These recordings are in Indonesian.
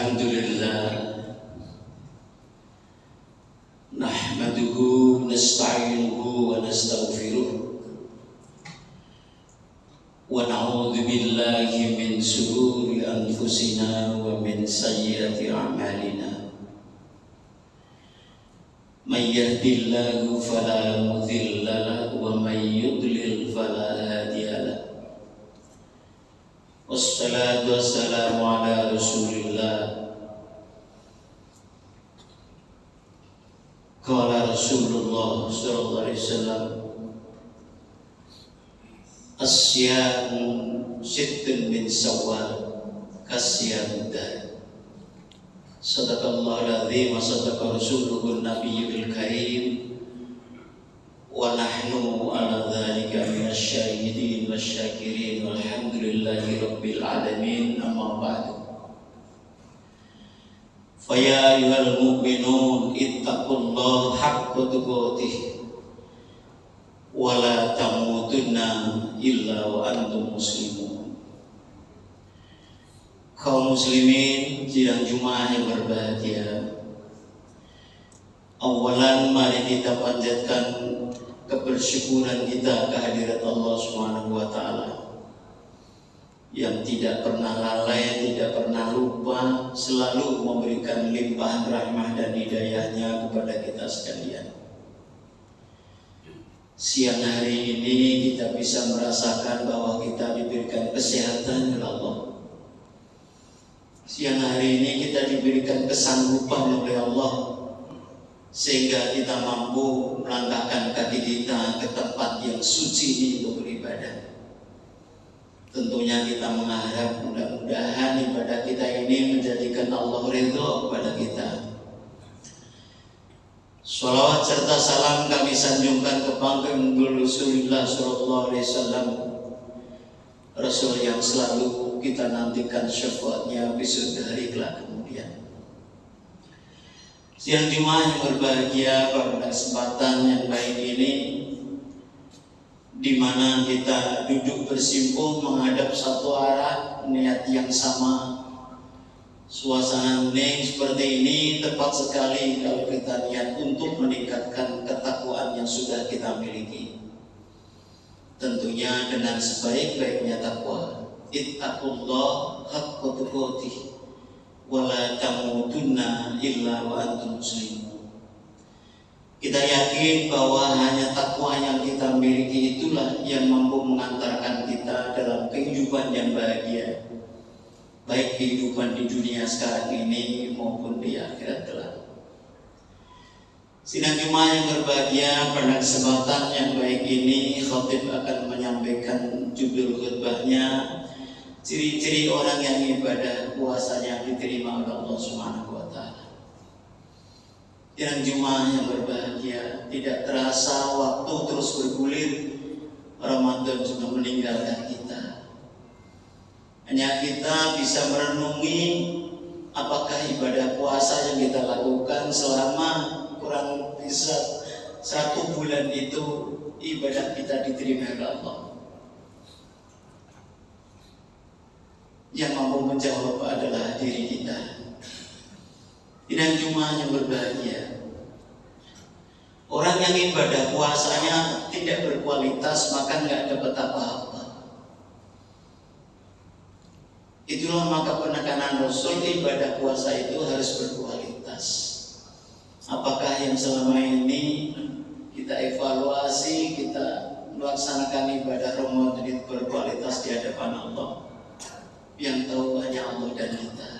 Alhamdulillah nahmaduhu nasta'inuhu wa nastaghfiruh wa na'udzu billahi min shururi anfusina wa min sayyiati a'malina. May yahdihillahu fala mudilla lahu wa may yudlil fala hadiya lahu. Wassalatu wassalamu ala Rasulillah. Qala Rasulullah sallallahu alaihi wasallam, As-siyamu sittun min Syawal kasyamid dahr. Sadaqallahul azim wa sadaqa rasuluhun nabiyyul karim. Wa nahnu ala dzalika minasyahidin wasyakirin walhamdulillahi rabbil alamin. Amma ba'du. Fa ya ayyuhal mu'minun ittaqullaha haqqa tuqatih wa la tamutunna illa wa antum muslimun. Kaum muslimin sidang Jumat yang berbahagia, awalan mari kita panjatkan kebersyukuran kita kehadirat Allah Subhanahu wa taala yang tidak pernah lalai, tidak pernah lupa, selalu memberikan limpahan rahmah dan hidayahnya kepada kita sekalian. Siang hari ini kita bisa merasakan bahwa kita diberikan kesehatan oleh Allah. Siang hari ini kita diberikan kesanggupan oleh Allah sehingga kita mampu melangkahkan kaki kita ke tempat yang suci ini untuk beribadah. Tentunya kita mengharap mudah-mudahan ibadah kita ini menjadikan Allah ridho kepada kita. Shalawat serta salam kami sanjungkan kepada Rasulullah sallallahu alaihi wasallam, Rasul yang selalu kita nantikan syafaatnya besok hari kelak kemudian. Siang Jumat yang berbahagia, pada kesempatan yang baik ini, di mana kita duduk bersimpul menghadap satu arah, niat yang sama, suasana hening seperti ini tepat sekali kalau kita niat untuk meningkatkan ketakwaan yang sudah kita miliki. Tentunya dengan sebaik-baiknya takwa. Ittaqullah haqqa tuqatih wa la tamutunna illa wa antum muslimun. Kita yakin bahwa hanya takwa yang kita miliki itulah yang mampu mengantarkan kita dalam kehidupan yang bahagia, baik kehidupan di dunia sekarang ini maupun di akhirat kelak. Sidang Jumat yang berbahagia, pada kesempatan yang baik ini khatib akan menyampaikan judul khutbahnya, ciri-ciri orang yang ibadah puasanya diterima oleh Allah Subhanahu wa taala. Sidang Jumat yang berbahagia, tidak terasa waktu terus bergulir, Ramadan sudah meninggalkan kita. Hanya kita bisa merenungi apakah ibadah puasa yang kita lakukan selama kurang bisa 1 bulan itu ibadah kita diterima oleh Allah. Yang mampu menjawab adalah diri kita. Sidang Jumat yang berbahagia, orang yang ibadah puasanya tidak berkualitas maka nggak dapat apa-apa. Itulah maka penekanan Rasul, ibadah puasa itu harus berkualitas. Apakah yang selama ini kita evaluasi, kita melaksanakan ibadah Ramadan itu berkualitas di hadapan Allah? Yang tahu hanya Allah dan kita.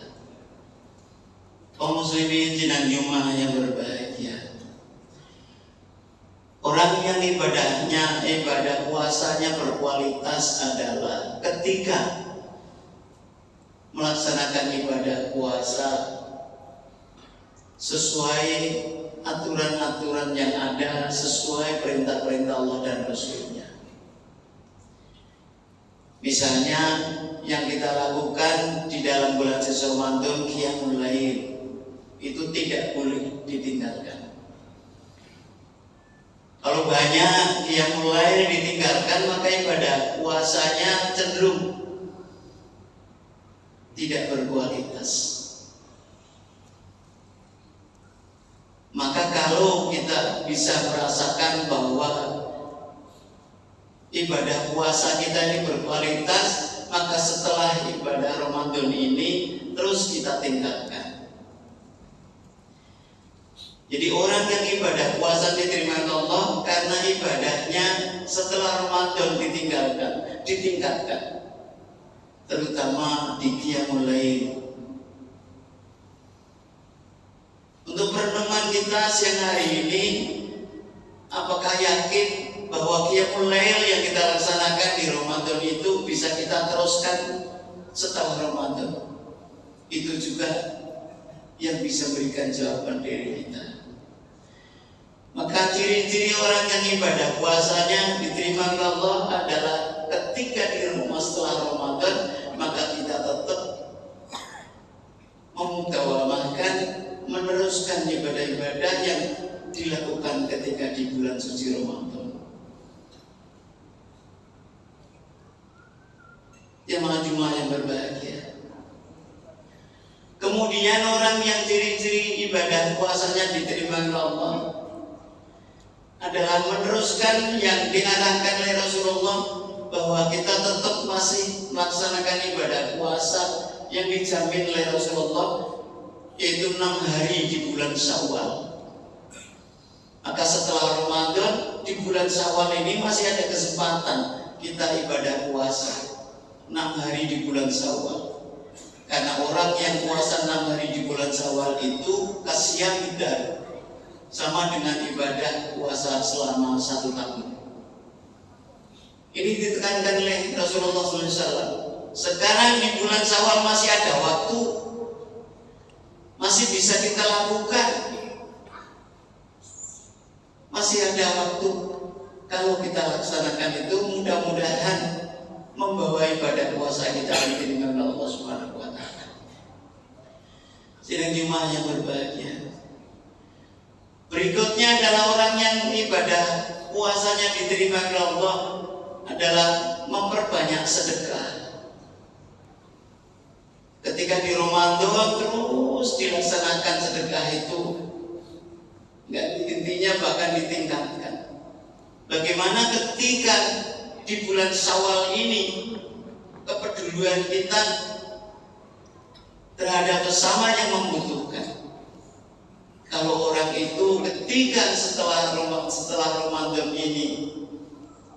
Kaum muslimin sidang Jumat yang berbahagia, orang yang ibadah puasanya berkualitas adalah ketika melaksanakan ibadah puasa sesuai aturan-aturan yang ada, sesuai perintah-perintah Allah dan Rasulnya. Misalnya yang kita lakukan di dalam bulan suci Ramadan, qiyamul lail, itu tidak boleh ditinggalkan. Kalau banyak qiyamul lail ditinggalkan, maka ibadah puasanya cenderung tidak berkualitas. bisa merasakan bahwa ibadah puasa kita ini berkualitas, maka setelah ibadah Ramadan ini terus kita tingkatkan. Jadi orang yang ibadah puasa diterima Allah karena ibadahnya setelah Ramadan ditingkatkan, terutama di Qiyamul Lail. Untuk renungan kita siang hari ini, apakah yakin bahwa Qiyamul Lail yang kita laksanakan di Ramadan itu bisa kita teruskan setelah Ramadan? Itu juga yang bisa berikan jawaban dari kita. Maka ciri-ciri orang yang ibadah puasanya diterima oleh Allah adalah ketika di rumah setelah Ramadan, maka kita tetap memutawamahkan, meneruskan ibadah-ibadah yang dilakukan ketika di bulan suci Ramadan. Jemaah Jumat yang berbahagia. Kemudian orang yang ciri-ciri ibadah puasanya diterima oleh Allah adalah meneruskan yang diarahkan oleh Rasulullah, bahwa kita tetap masih melaksanakan ibadah puasa yang dijamin oleh Rasulullah, yaitu 6 hari di bulan Syawal. Maka setelah Ramadan, di bulan Syawal ini masih ada kesempatan kita ibadah puasa 6 hari di bulan Syawal. Karena orang yang puasa 6 hari di bulan Syawal itu kasihan tidak sama dengan ibadah puasa selama 1 tahun. Ini ditekankan oleh Rasulullah SAW. Sekarang di bulan Syawal masih ada waktu, masih bisa kita lakukan, masih ada waktu. Kalau kita laksanakan itu, mudah-mudahan membawa ibadah puasa kita diterima oleh Allah Subhanahu wa Ta'ala. Sidang jemaah yang berbahagia, berikutnya adalah orang yang ibadah puasanya diterima oleh Allah adalah memperbanyak sedekah. Ketika di Ramadan terus dilaksanakan sedekah itu, nggak intinya bahkan ditingkatkan. Bagaimana ketika di bulan Syawal ini kepedulian kita terhadap sesama yang membutuhkan. Kalau orang itu ketika setelah Ramadan ini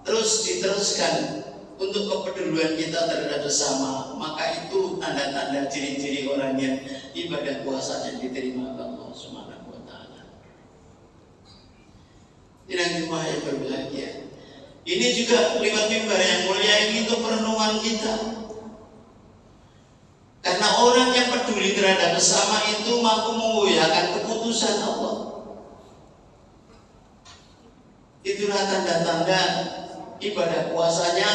terus diteruskan untuk kepedulian kita terhadap sesama, maka itu tanda-tanda ciri-ciri orang yang ibadah puasanya diterima oleh Allah Subhanahu wa Ta'ala. Sidang jemaah yang berbahagia, ini juga lewat mimbar yang mulia ini untuk perenungan kita. Karena orang yang peduli terhadap sesama itu mampu mengoyahkan keputusan Allah. Itulah tanda-tanda ibadah puasanya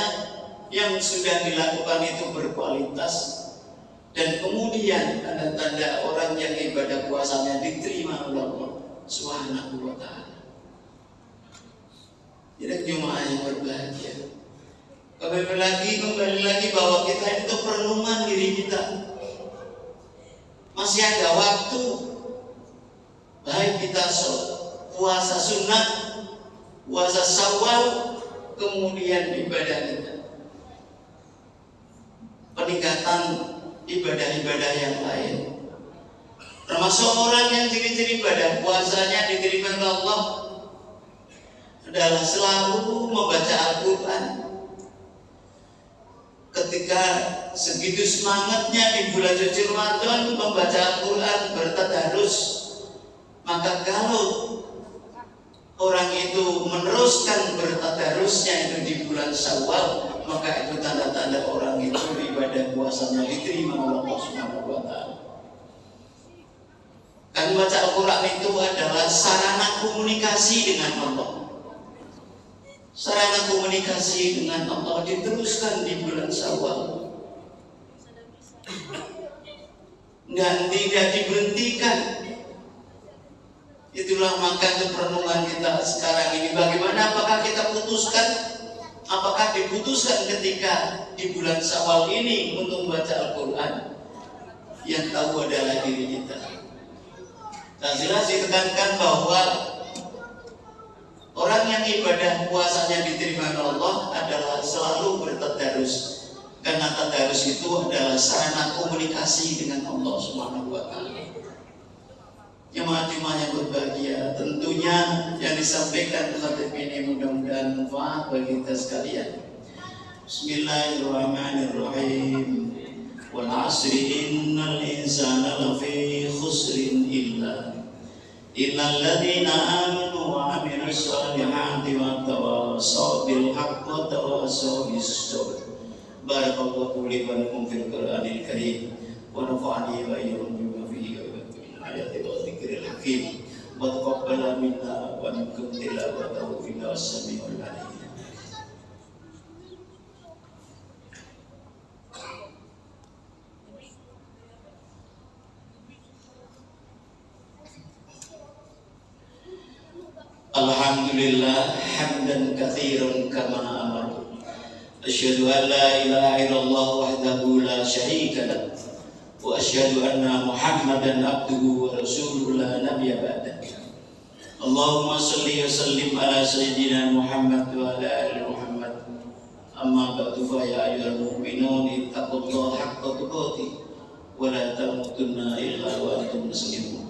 yang sudah dilakukan itu berkualitas, dan kemudian tanda-tanda orang yang ibadah puasanya diterima oleh Allah Subhanahu wa Ta'ala. Jadi jemaah yang berbahagia, kembali lagi bahwa kita itu perenungan diri kita. Masih ada waktu, baik kita puasa sunnah, puasa Syawal, kemudian ibadah kita, peningkatan ibadah-ibadah yang lain. Termasuk orang yang ciri-ciri ibadah puasanya diterima oleh Allah adalah selalu membaca Al-Quran. Ketika segitu semangatnya di bulan suci Ramadan membaca Al-Quran, bertadarus, maka kalau orang itu meneruskan bertadarusnya itu di bulan Syawal, maka itu tanda-tanda orang itu ibadah puasanya diterima oleh Allah Subhanahu wa Ta'ala. Kan baca Al-Quran itu adalah sarana komunikasi dengan Allah. Sarana komunikasi dengan Allah diteruskan di bulan Syawal dan tidak diberhentikan. Itulah maka perenungan kita sekarang ini. Bagaimana, apakah kita putuskan, apakah diputuskan ketika di bulan Syawal ini untuk membaca Al-Quran? Yang tahu adalah diri kita. Dan jelas ditekankan bahwa Orang yang ibadah puasanya diterima oleh Allah adalah selalu bertadarus, karena tadarus itu adalah sarana komunikasi dengan Allah Subhanahu wa taala. Jemaah-jemaah yang berbahagia, tentunya yang disampaikan khatib ini mudah-mudahan manfaat bagi kita sekalian. Bismillahirrahmanirrahim. Wal 'asri innal insana lafi khusrin illa alladziina aamanu wa 'amilus shalihati wa tawassaw bil haqqi wa tawassaw bis sabr. Barakallahu li wa lakum fil Qur'anil Karim wa nafa'ani wa iyyakum bima fihi ayati wa dzikril hakim wa taqabbal minna wa minkum tilawatahu innahu samii'un 'aliim. Alhamdulillah hamdan katsiran kama amara. Asyhadu an la ilaha illallah wahdahu la syarika lahu wa asyhadu anna Muhammadan abduhu wa rasuluhu la nabiyya ba'dah. Allahumma shalli wa sallim ala sayyidina Muhammad wa ala ali Muhammad. Amma ba'du fa ya ayyuhal mu'minun ittaqullaha haqqa tuqatih wa la tamutunna illa wa antum muslimun.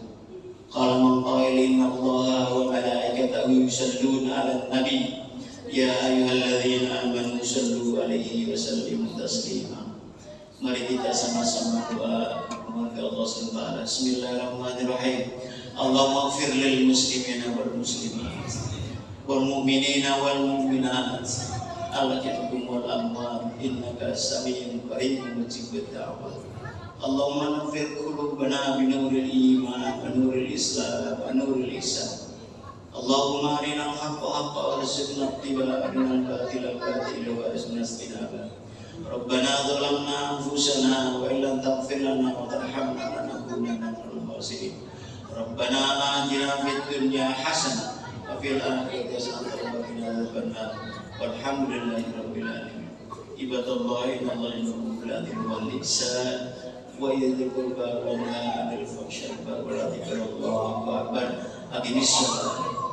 Qala man qala inna Allaha wa malaikatahu yusalluna 'alan nabi ya ayyuhalladzina amanu sallu 'alaihi wa sallimu taslima. Mari kita sama-sama doa kepada Allah SWT. Bismillahirrahmanirrahim. Allahumma ighfir lil muslimina wal muslimat wal mu'minina wal mu'minat al-ahya'i wal amwat innaka samii'un qariibun mujibud da'wat. Allahumma nawwir qulubana bi nuril iman wa nuril islam wa nuril ihsan. Allahumma arinal haqqa haqqan warzuqna ittiba'ahu wa batilal batila warzuqna ijtinabah. Rabbana zalamna anfusana wa illam taghfir lana wa tarhamna lanakunanna minal khasirin. Rabbana atina fid dunya hasanah wa fil akhirati hasanah wa qina adzabannar. Walhamdulillahi rabbil alamin. Ibadallahi innallaha yuhibbul mu'minin wal ihsan wa yadhkurul qurba wa yanha 'anil fahsya'i wal munkari wal baghi. Aqimis shalah.